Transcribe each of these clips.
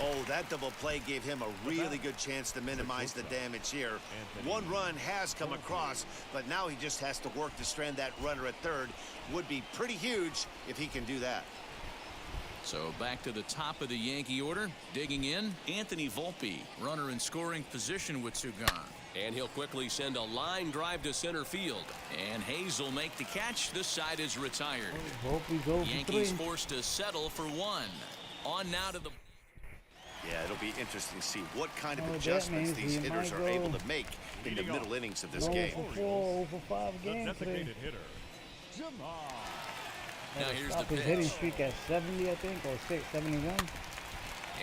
Oh, that double play gave him a really good chance to minimize the damage here. One run has come across, but now he just has to work to strand that runner at third. Would be pretty huge if he can do that. So back to the top of the Yankee order. Digging in, Anthony Volpe, runner in scoring position with two gone. And he'll quickly send a line drive to center field. And Hayes will make the catch. This side is retired. Yankees forced to settle for one. On now to the... Yeah, it'll be interesting to see what kind of adjustments these hitters are able to make in the middle innings of this game. Over 5 games today. Now here's the His hitting pitch. streak at 70, I think, or 71.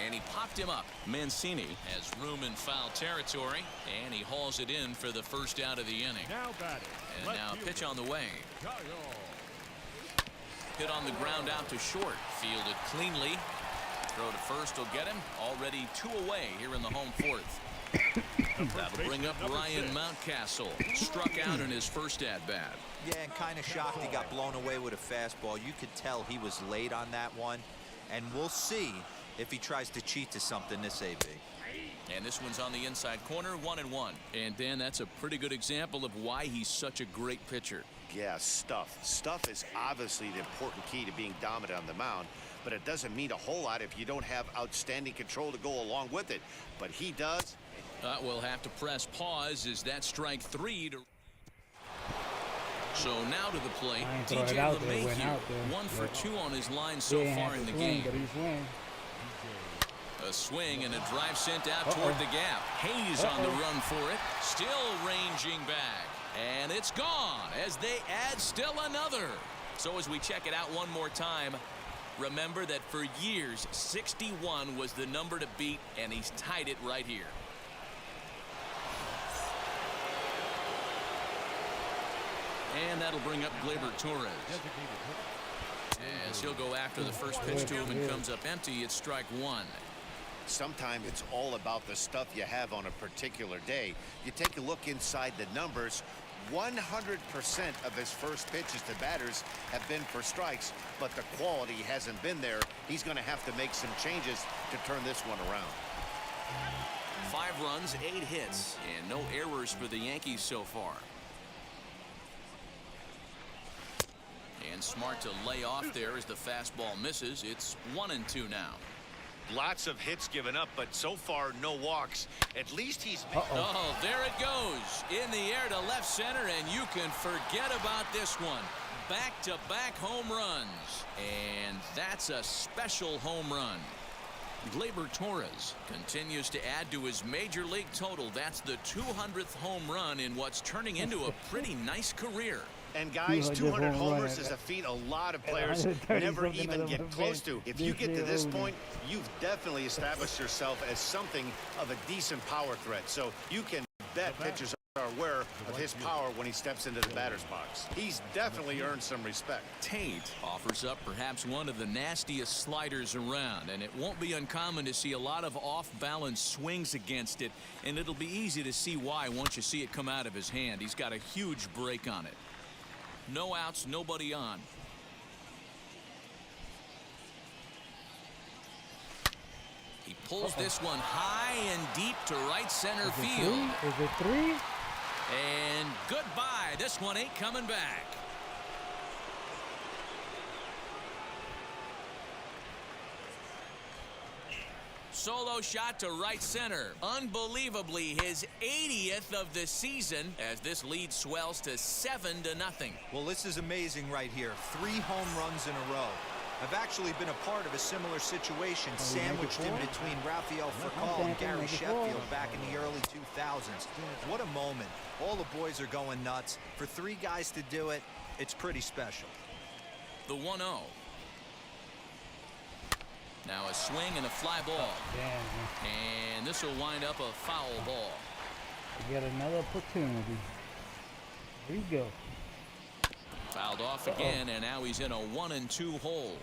And he popped him up. Mancini has room in foul territory, and he hauls it in for the first out of the inning. And now a pitch on the way. Hit on the ground out to short. Fielded cleanly. Throw to first will get him. Already 2 away here in the home fourth. That'll bring up Ryan Mountcastle. Struck out in his first at-bat. Yeah, and kind of shocked he got blown away with a fastball. You could tell he was late on that one. And we'll see if he tries to cheat to something this AB. And this one's on the inside corner, 1-1. And Dan, that's a pretty good example of why he's such a great pitcher. Yeah, stuff. Stuff is obviously the important key to being dominant on the mound, but it doesn't mean a whole lot if you don't have outstanding control to go along with it. But he does. We'll have to press pause as that strike 3 to... So now to the plate, DJ LeMahieu, 1 for 2 on his line so far in the game. A swing and a drive sent out toward the gap. Hayes on the run for it. Still ranging back. And it's gone as they add still another. So as we check it out one more time, remember that for years, 61 was the number to beat, and he's tied it right here. And that'll bring up Gleyber Torres. As he'll go after the first pitch to him and comes up empty, it's strike 1. Sometimes it's all about the stuff you have on a particular day. You take a look inside the numbers. 100% of his first pitches to batters have been for strikes, but the quality hasn't been there. He's going to have to make some changes to turn this one around. 5 runs, 8 hits, and no errors for the Yankees so far. And smart to lay off there as the fastball misses. It's 1-2 now. Lots of hits given up, but so far no walks. At least he's... Oh, there it goes. In the air to left center, and you can forget about this one. Back-to-back home runs. And that's a special home run. Gleyber Torres continues to add to his major league total. That's the 200th home run in what's turning into a pretty nice career. And guys, 200 homers is a feat a lot of players never even get close to. If you get to this point, you've definitely established yourself as something of a decent power threat. So you can bet pitchers are aware of his power when he steps into the batter's box. He's definitely earned some respect. Tate offers up perhaps one of the nastiest sliders around, and it won't be uncommon to see a lot of off-balance swings against it, and it'll be easy to see why once you see it come out of his hand. He's got a huge break on it. No outs, nobody on. He pulls this one high and deep to right center field. Is it 3? And goodbye. This one ain't coming back. Solo shot to right center. Unbelievably, his 80th of the season as this lead swells to 7-0. Well, this is amazing right here. 3 home runs in a row. I've actually been a part of a similar situation sandwiched in between Rafael Furcal and Gary Sheffield back in the early 2000s. What a moment. All the boys are going nuts. For 3 guys to do it, it's pretty special. The 1-0. Now a swing and a fly ball. And this will wind up a foul ball. We got another opportunity. Here you go. Fouled off again, and now he's in a 1-2 hole.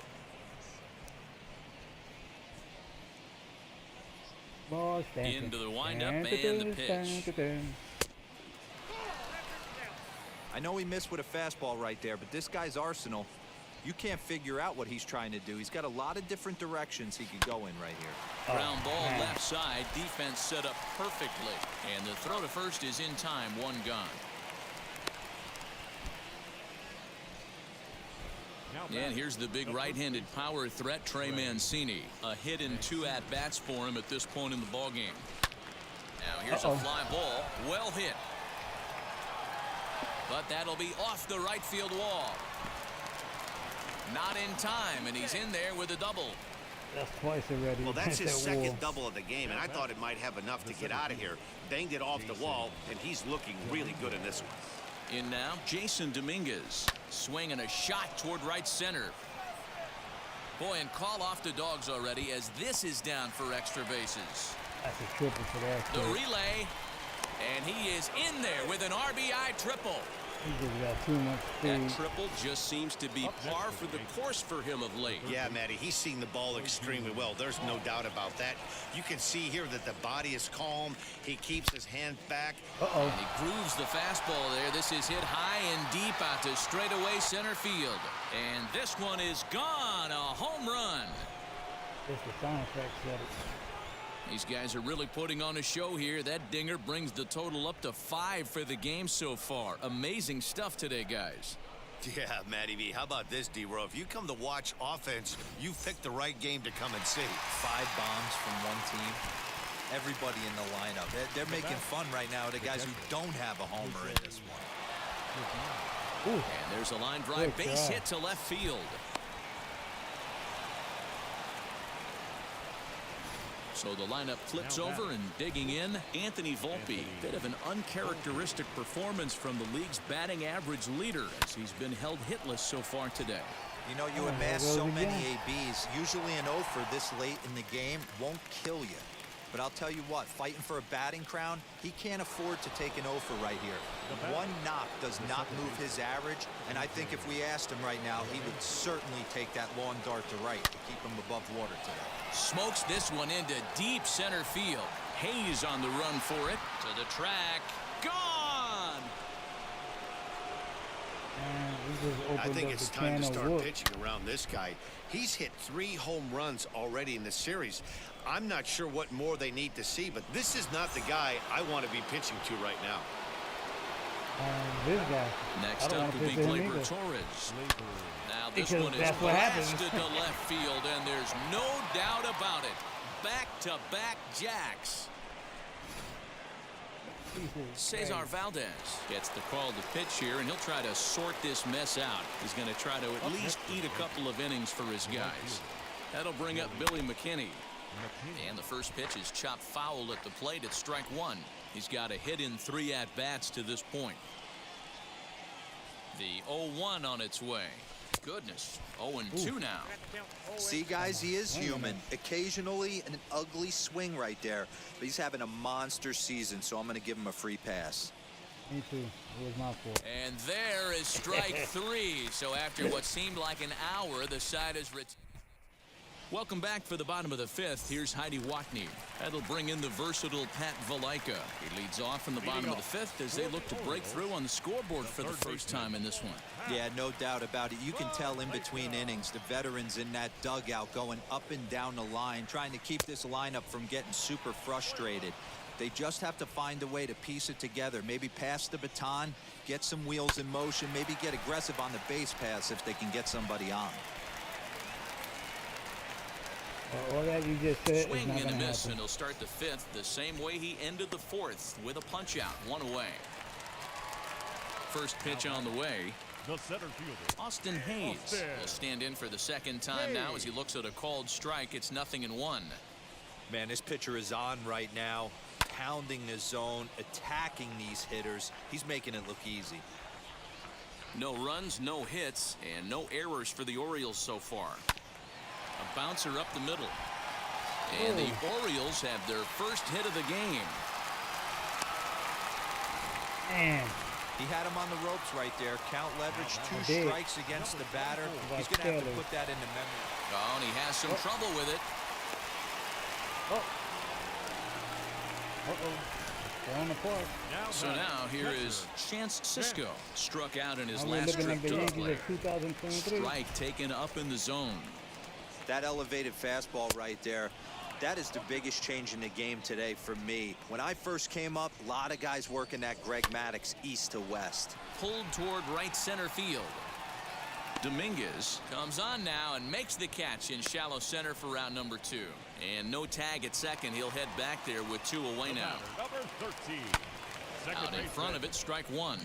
Ball into the windup and the pitch. I know he missed with a fastball right there, but this guy's arsenal You can't figure out what he's trying to do. He's got a lot of different directions he could go in right here. Ground ball left side. Defense set up perfectly. And the throw to first is in time. One gone. And here's the big right-handed power threat, Trey Mancini. A hit and 2 at-bats for him at this point in the ballgame. Now here's a fly ball. Well hit. But that'll be off the right field wall. Not in time, and he's in there with a double. That's twice already. Well, that's his second double of the game, and I thought it might have enough to get out of here. Banged it off the wall, and he's looking really good in this one. In now, Jason Dominguez. Swinging a shot toward right center. Boy, and call off the dogs already as this is down for extra bases. That's a triple for that. The relay, and he is in there with an RBI triple. He just got too much speed. That triple just seems to be par for the course for him of late. Yeah, Matty, he's seeing the ball extremely well. There's no doubt about that. You can see here that the body is calm. He keeps his hand back. And he grooves the fastball there. This is hit high and deep out to straightaway center field. And this one is gone. A home run. Just the sound effects of it. These guys are really putting on a show here. That dinger brings the total up to 5 for the game so far. Amazing stuff today, guys. Yeah, Matty V. How about this, D-Row? If you come to watch offense, you've picked the right game to come and see. 5 bombs from one team. Everybody in the lineup. They're making fun right now of the guys who don't have a homer in this one. And there's a line drive base hit to left field. So the lineup flips over, and digging in, Anthony Volpe. Bit of an uncharacteristic performance from the league's batting average leader as he's been held hitless so far today. You know, you amass so many ABs. Usually an 0 for this late in the game won't kill you. But I'll tell you what, fighting for a batting crown, he can't afford to take an 0 for right here. One knock does not move his average, and I think if we asked him right now, he would certainly take that long dart to right to keep him above water today. Smokes this one into deep center field. Hayes on the run for it. To the track. Gone! I think it's time to start pitching around this guy. He's hit 3 home runs already in the series. I'm not sure what more they need to see, but this is not the guy I want to be pitching to right now. This guy. Next up will be Gleyber Torres. Now this one is blasted to left field, and there's no doubt about it. Back-to-back jacks. Cesar Valdez gets the call to pitch here, and he'll try to sort this mess out. He's going to try to at least eat a couple of innings for his guys. That'll bring up Billy McKinney. And the first pitch is chopped foul at the plate at strike 1. He's got a hit in 3 at-bats to this point. The 0-1 on its way. Goodness, 0-2 now. See, guys, he is human. Occasionally an ugly swing right there, but he's having a monster season, so I'm going to give him a free pass. Me too. It was my fault. And there is strike 3. So after what seemed like an hour, the side is retired. Welcome back for the bottom of the 5th. Here's Heidi Watney. That'll bring in the versatile Pat Valaika. He leads off in the bottom of the 5th as they look to break through on the scoreboard for the first time in this one. Yeah, no doubt about it. You can tell in between innings, the veterans in that dugout going up and down the line, trying to keep this lineup from getting super frustrated. They just have to find a way to piece it together. Maybe pass the baton, get some wheels in motion, maybe get aggressive on the base pass if they can get somebody on. All that you just said Swing is not and a gonna miss, happen. and he'll start the 5th the same way he ended the 4th with a punch out, 1 away. First pitch on the way. The center fielder, Austin Hayes will stand in for the second time now as he looks at a called strike. It's 0-1. Man, this pitcher is on right now, pounding the zone, attacking these hitters. He's making it look easy. No runs, no hits, and no errors for the Orioles so far. A bouncer up the middle. And the Orioles have their first hit of the game. Man. He had him on the ropes right there. Count leverage, 2 strikes against the batter. He's going to have to put that into memory. Oh, and he has some trouble with it. They're on the park. So now here is Chance Sisco. Struck out in his Now we're last looking trip like the to the Yankees plate. of 2023. Strike taken up in the zone. That elevated fastball right there, that is the biggest change in the game today for me. When I first came up, a lot of guys working that Greg Maddux east to west. Pulled toward right center field. Dominguez comes on now and makes the catch in shallow center for round number 2. And no tag at second. He'll head back there with 2 away now. Number 13. Out in front of it, strike 1.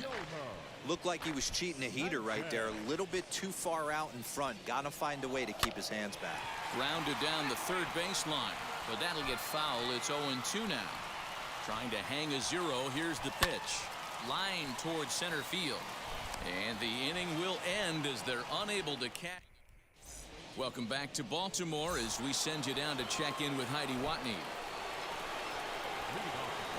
Looked like he was cheating a heater right there. A little bit too far out in front. Got to find a way to keep his hands back. Grounded down the third baseline. But that'll get foul. It's 0-2 now. Trying to hang a 0. Here's the pitch. Line towards center field. And the inning will end as they're unable to catch. Welcome back to Baltimore as we send you down to check in with Heidi Watney.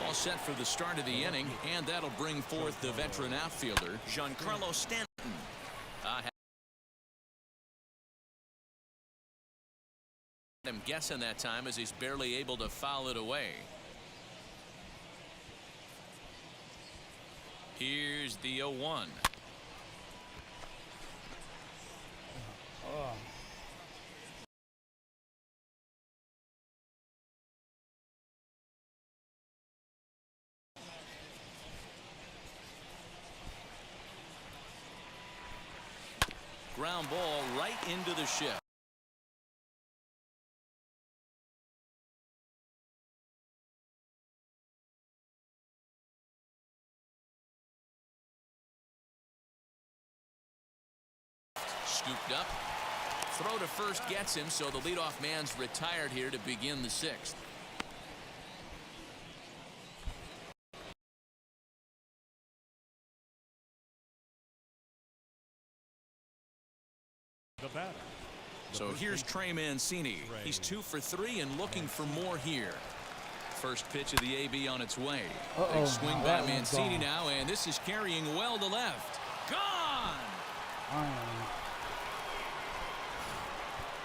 All set for the start of the inning, and that'll bring forth the veteran outfielder, Giancarlo Stanton. I'm guessing that time as he's barely able to foul it away. Here's the 0-1. Oh. Ground ball right into the ship. Scooped up. Throw to first gets him, so the leadoff man's retired here to begin the 6th. The batter. So here's Trey Mancini. He's 2 for 3 and looking for more here. First pitch of the AB on its way. Big swing by Mancini now, and this is carrying well to left. Gone!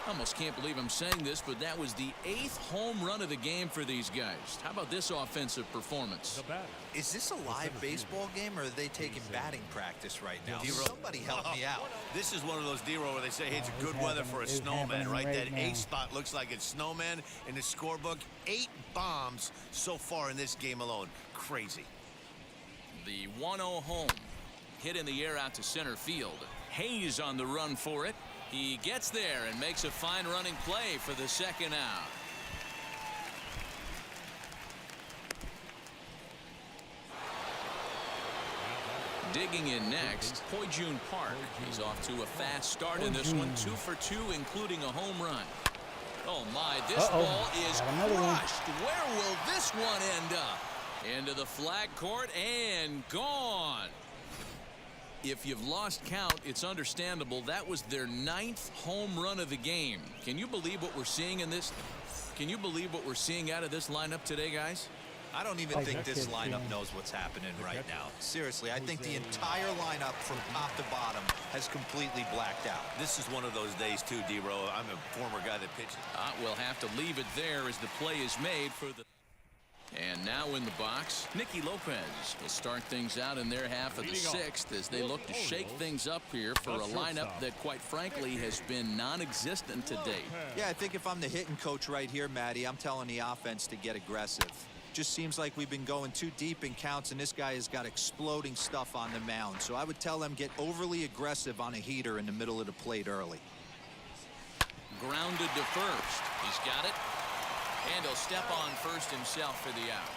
Almost can't believe I'm saying this, but that was the 8th home run of the game for these guys. How about this offensive performance? The batter. Is this a live baseball game, or are they taking batting practice right now? Somebody help me out. This is one of those D-roll where they say, hey, it's good weather for a snowman, right? That 8 spot looks like it's snowman in the scorebook. 8 bombs so far in this game alone. Crazy. The 1-0 home. Hit in the air out to center field. Hayes on the run for it. He gets there and makes a fine running play for the second out. Digging in next, Poijun Park. He's off to a fast start in this one. 2 for 2, including a home run. Oh my, this ball is crushed. Where will this one end up? Into the flag court and gone. If you've lost count, it's understandable. That was their 9th home run of the game. Can you believe what we're seeing in this? Can you believe what we're seeing out of this lineup today, guys? I don't even think this lineup knows what's happening right now. Seriously, I think the entire lineup from top to bottom has completely blacked out. This is one of those days too, D-roll. I'm a former guy that pitched. We'll have to leave it there as the play is made for the... And now in the box, Nicky Lopez will start things out in their half of the 6th as they look to shake things up here for a lineup that, quite frankly, has been non-existent to date. Yeah, I think if I'm the hitting coach right here, Matty, I'm telling the offense to get aggressive. Just seems like we've been going too deep in counts, and this guy has got exploding stuff on the mound. So I would tell them get overly aggressive on a heater in the middle of the plate early. Grounded to first. He's got it. And he'll step on first himself for the out.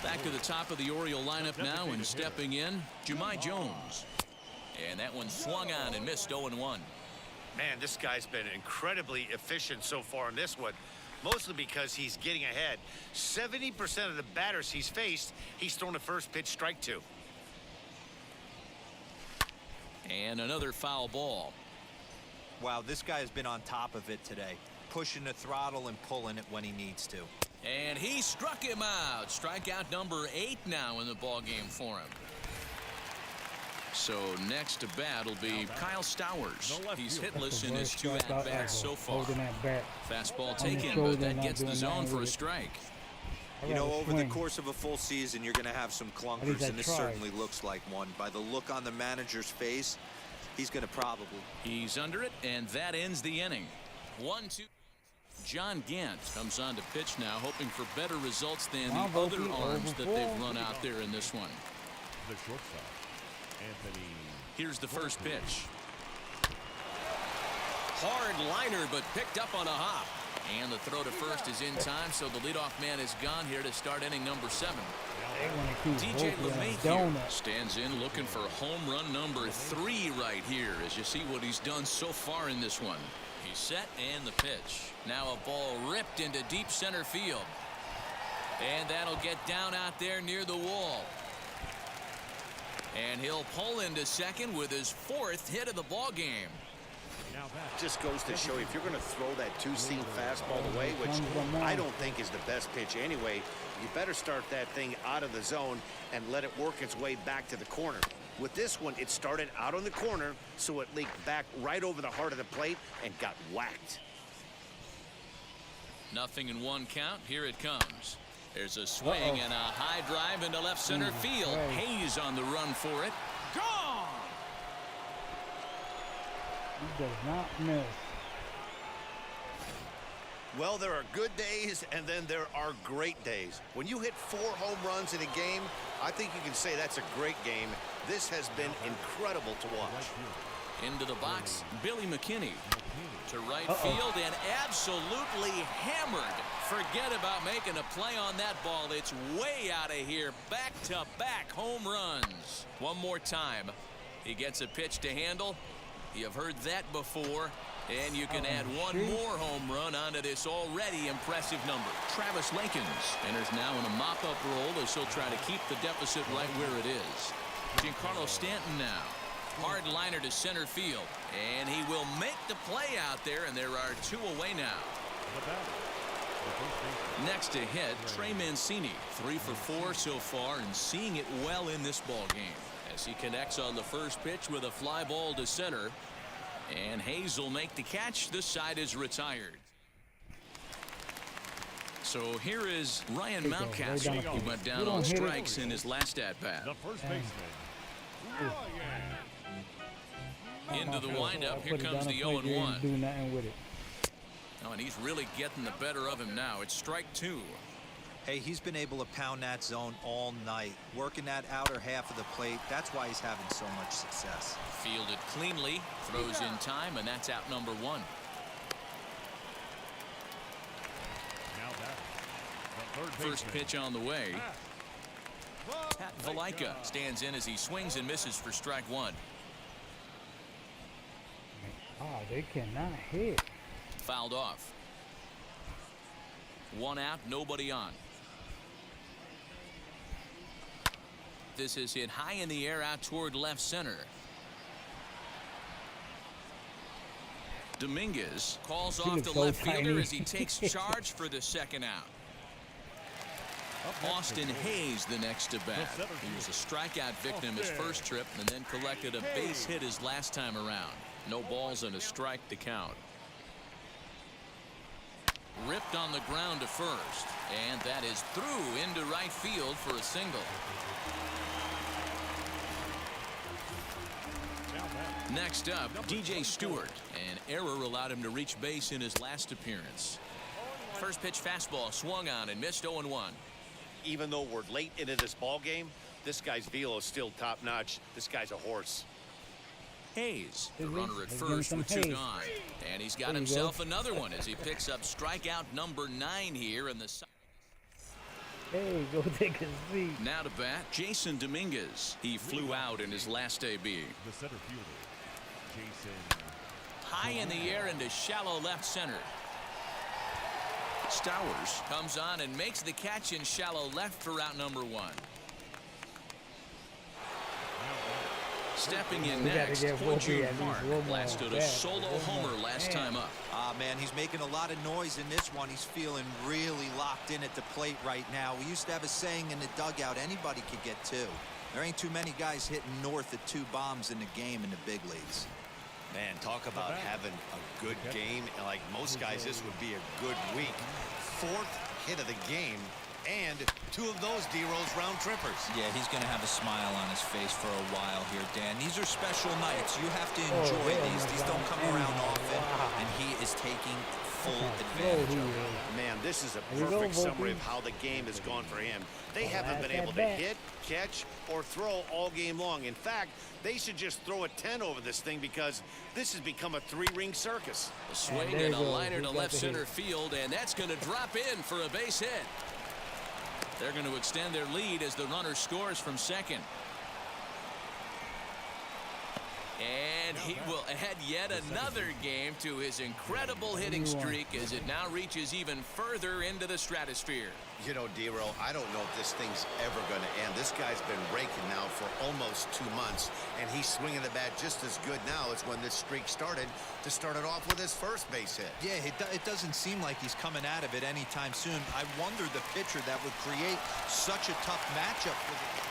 Back to the top of the Oriole lineup now, and stepping in, Jahmai Jones. And that one swung on and missed 0-1. Man, this guy's been incredibly efficient so far in this one, mostly because he's getting ahead. 70% of the batters he's faced, he's thrown a first pitch strike to. And another foul ball. Wow, this guy has been on top of it today, pushing the throttle and pulling it when he needs to. And he struck him out. Strikeout number 8 now in the ball game for him. So next to bat will be Kyle Stowers. He's hitless in his 2 at-bats so far. Fastball taken, but that gets the zone for a strike. You know, over the course of a full season, you're going to have some clunkers, and this certainly looks like one. By the look on the manager's face, he's going to probably. He's under it, and that ends the inning. 1-2. John Gant comes on to pitch now, hoping for better results than the other arms that they've run out there in this one. The shortstop, Anthony. Here's the first pitch. Hard liner, but picked up on a hop. And the throw to first is in time, so the leadoff man is gone here to start inning number 7. DJ LeMahieu stands in looking for home run number 3 right here as you see what he's done so far in this one. He's set and the pitch. Now a ball ripped into deep center field. And that'll get down out there near the wall. And he'll pull into second with his 4th hit of the ball game. Just goes to show you, if you're going to throw that two-seam fastball away, which I don't think is the best pitch anyway, you better start that thing out of the zone and let it work its way back to the corner. With this one, it started out on the corner, so it leaked back right over the heart of the plate and got whacked. 0-1 count. Here it comes. There's a swing and a high drive into left center field. Hayes on the run for it. Gone! He does not miss. Well, there are good days, and then there are great days. When you hit 4 home runs in a game, I think you can say that's a great game. This has been incredible to watch. Into the box, Billy McKinney. To right field and absolutely hammered. Forget about making a play on that ball. It's way out of here. Back-to-back home runs. One more time. He gets a pitch to handle. You've heard that before. And you can add one more home run onto this already impressive number. Travis Lakins enters now in a mop-up role as he'll try to keep the deficit right where it is. Giancarlo Stanton now. Hard liner to center field. And he will make the play out there, and there are 2 away now. Next to hit, Trey Mancini. 3 for 4 so far and seeing it well in this ball game. As he connects on the first pitch with a fly ball to center. And Hayes will make the catch. This side is retired. So here is Ryan Mountcastle, who went down on strikes in his last at-bat. The first baseman. Into the windup. Here comes the 0-1. Do nothing with it. Oh, and he's really getting the better of him now. It's strike 2. Hey, he's been able to pound that zone all night, working that outer half of the plate. That's why he's having so much success. Fielded cleanly, throws in time, and that's out number 1. Now that the First pitch on the way. Pat Valaika stands in as he swings and misses for strike 1. Oh, they cannot hit. Fouled off. 1 out, nobody on. This is hit high in the air out toward left center. Dominguez calls off the left fielder as he takes charge for the 2nd out. Austin Hayes the next to bat. He was a strikeout victim his first trip and then collected a base hit his last time around. No balls and a strike to count. Ripped on the ground to first, and that is through into right field for a single. Next up, DJ Stewart. An error allowed him to reach base in his last appearance. First pitch fastball swung on and missed 0-1. Even though we're late into this ball game, this guy's velo is still top-notch. This guy's a horse. Hayes, the runner at first with 2 gone. And he's got himself another one as he picks up strikeout number 9 here in the. Hey, go take a seat. Now to bat, Jason Dominguez. He flew out in his last AB. the center fielder, Jason. High in the air into shallow left center. Stowers comes on and makes the catch in shallow left for out number 1. Stepping in next, Hyun-Jin Park blasted a solo homer last time up. Man, he's making a lot of noise in this one. He's feeling really locked in at the plate right now. We used to have a saying in the dugout, anybody could get 2. There ain't too many guys hitting north of 2 bombs in the game in the big leagues. Man, talk about having a good game. Like most guys, this would be a good week. 4th hit of the game, And 2 of those D-Rose round trippers. Yeah, he's going to have a smile on his face for a while here, Dan. These are special nights. You have to enjoy these. These don't come around often, and he is taking full advantage of it. Man, this is a perfect summary of how the game has gone for him. They haven't been able to hit, catch, or throw all game long. In fact, they should just throw a 10 over this thing because this has become a 3-ring circus. A swing and a liner to left center field, and that's going to drop in for a base hit. They're going to extend their lead as the runner scores from second. And he will add yet another game to his incredible hitting streak as it now reaches even further into the stratosphere. You know, D-Row, I don't know if this thing's ever going to end. This guy's been raking now for almost 2 months, and he's swinging the bat just as good now as when this streak started to start it off with his first base hit. Yeah, it doesn't seem like he's coming out of it anytime soon. I wonder the pitcher that would create such a tough matchup for the...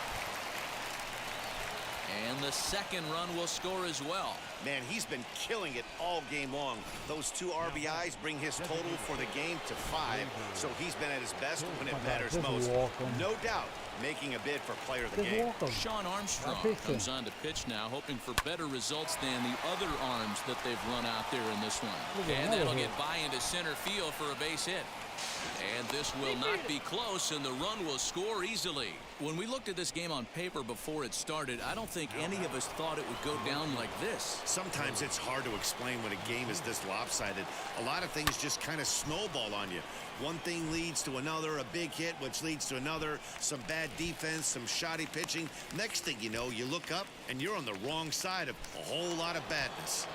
And the second run will score as well. Man, he's been killing it all game long. Those 2 RBIs bring his total for the game to 5, so he's been at his best when it matters most. No doubt, making a bid for player of the game. Sean Armstrong comes on to pitch now, hoping for better results than the other arms that they've run out there in this one. And that'll get by into center field for a base hit. And this will not be close, and the run will score easily. When we looked at this game on paper before it started, I don't think any of us thought it would go down like this. Sometimes it's hard to explain when a game is this lopsided. A lot of things just kind of snowball on you. One thing leads to another, a big hit, which leads to another, some bad defense, some shoddy pitching. Next thing you know, you look up, and you're on the wrong side of a whole lot of badness.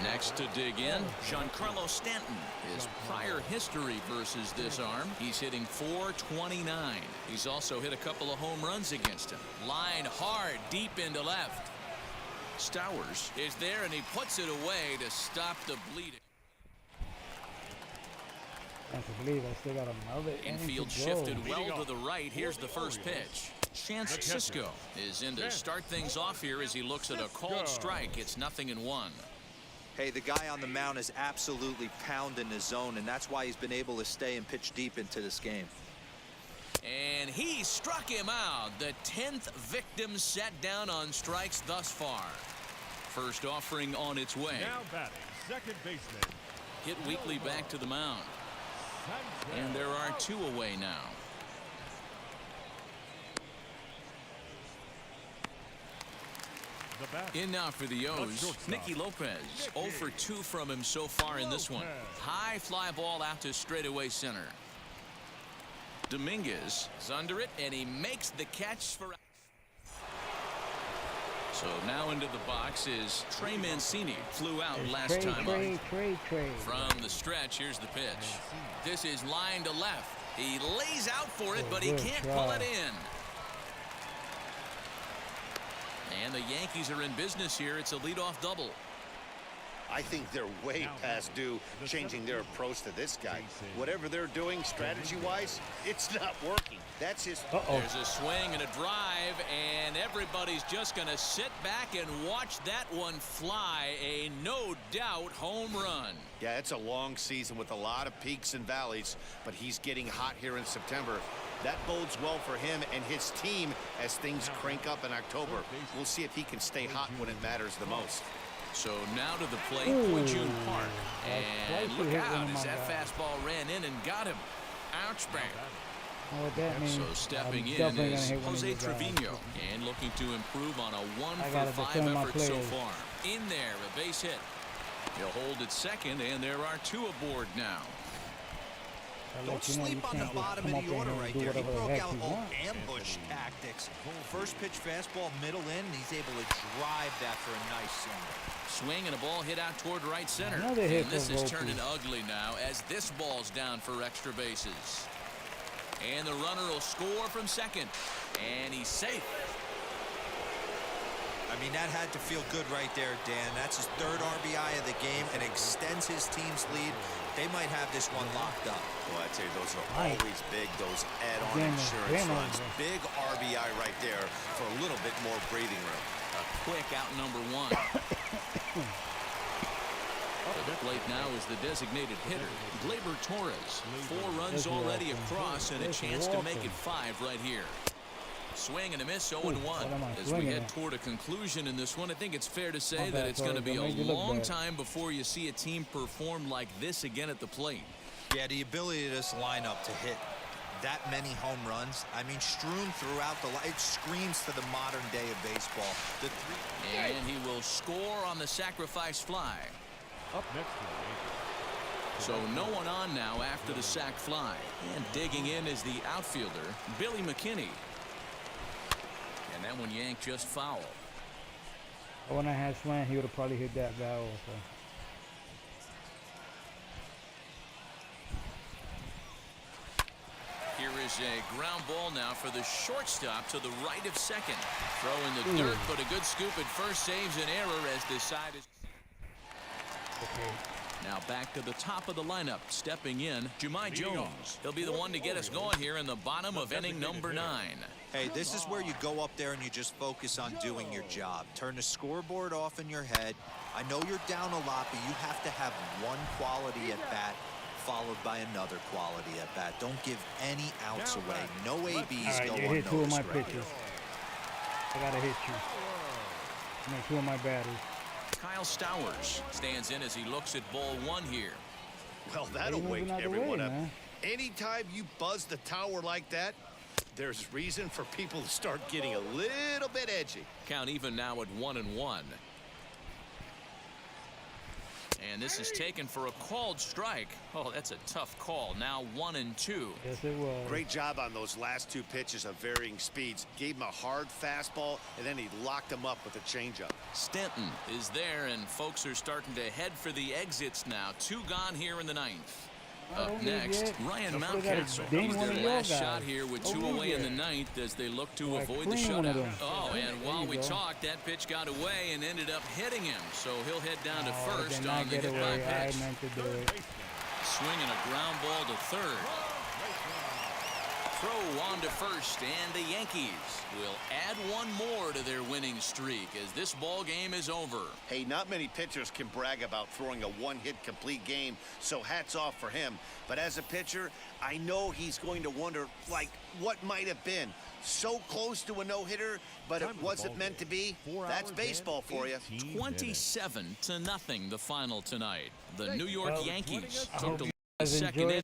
Next to dig in, Giancarlo Stanton. His prior history versus this arm, he's hitting .429. He's also hit a couple of home runs against him. Line hard deep into left. Stowers is there, and he puts it away to stop the bleeding. I can't believe I still got another Infield shifted well to the right. Here's the first pitch. Chance Cisco is in to start things off here as he looks at a called strike. It's 0-1. Hey, the guy on the mound is absolutely pounding the zone, and that's why he's been able to stay and pitch deep into this game. And he struck him out. The 10th victim set down on strikes thus far. First offering on its way. Now batting, second baseman. Hit Weekly back to the mound. And there are 2 away now. In now for the O's, Nicky Lopez. 0 for 2 from him so far in this one. High fly ball out to straightaway center. Dominguez is under it, and he makes the catch for... So now into the box is Trey Mancini. Flew out last time up. From the stretch, here's the pitch. This is line to left. He lays out for it, but he can't pull it in. And the Yankees are in business here. It's a leadoff double. I think they're way past due changing their approach to this guy. Whatever they're doing strategy-wise, it's not working. That's his... There's a swing and a drive, and everybody's just going to sit back and watch that one fly. A no-doubt home run. Yeah, it's a long season with a lot of peaks and valleys, but he's getting hot here in September. That bodes well for him and his team as things crank up in October. We'll see if he can stay hot when it matters the most. So now to the plate, Poijun Park. And look out as that fastball ran in and got him. Ouch bang. So stepping in is Jose Trevino. And looking to improve on a 1-for-5 effort so far. In there, a base hit. He'll hold at second, and there are 2 aboard now. Don't sleep on the bottom of the order right there. He broke out all ambush tactics. First pitch fastball middle in, and he's able to drive that for a nice single. Swing and a ball hit out toward right center. And this is turning ugly now as this ball's down for extra bases. And the runner will score from second. And he's safe. I mean, that had to feel good right there, Dan. That's his 3rd RBI of the game and extends his team's lead. They might have this one locked up. Well, I tell you, those are always big, those add-on insurance runs. Big RBI right there for a little bit more breathing room. A quick out number 1. To the plate now now is the designated hitter, Gleyber Torres. 4 runs already across and a chance to make it 5 right here. Swing and a miss, 0-1. As we head toward a conclusion in this one, I think it's fair to say that it's going to be a long time before you see a team perform like this again at the plate. Yeah, the ability of this lineup to hit that many home runs, I mean, strewn throughout the line, it screams to the modern day of baseball. And he will score on the sacrifice fly. Up next, so no one on now after the sac fly. And digging in is the outfielder, Billy McKinney. And that one yanked just foul. When I had slant, he would have probably hit that guy also. Here is a ground ball now for the shortstop to the right of second. Throw in the dirt, but a good scoop at first saves an error as the side is. Now back to the top of the lineup. Stepping in, Jahmai Jones. He'll be the one to get us going here in the bottom of inning number 9. Hey, this is where you go up there and you just focus on doing your job. Turn the scoreboard off in your head. I know you're down a lot, but you have to have one quality at bat followed by another quality at bat. Don't give any outs away. No ABs go you hit 2 of my unnoticed right pitches. I gotta hit you. Make 2 of my batters. Kyle Stowers stands in as he looks at ball 1 here. Well, that'll wake everyone up. Man. Anytime you buzz the tower like that, there's reason for people to start getting a little bit edgy. Count even now at 1-1. And this is taken for a called strike. Oh, that's a tough call. Now 1-2. Yes, it was. Great job on those last 2 pitches of varying speeds. Gave him a hard fastball, and then he locked him up with a changeup. Stanton is there, and folks are starting to head for the exits now. 2 gone here in the 9th. Up next, Ryan Mountcastle. He's their last shot here with 2 away in the 9th as they look to avoid the shutout. Oh, and while we talked, that pitch got away and ended up hitting him. So he'll head down to first on the hit by pitch. Swinging a ground ball to third. Throw on to first, and the Yankees will add 1 more to their winning streak as this ball game is over. Hey, not many pitchers can brag about throwing a 1-hit complete game, so hats off for him. But as a pitcher, I know he's going to wonder, like, what might have been. So close to a no-hitter, but it wasn't meant to be. That's baseball for you. 27-0 the final tonight. The New York Yankees took the guys second enjoyed inning.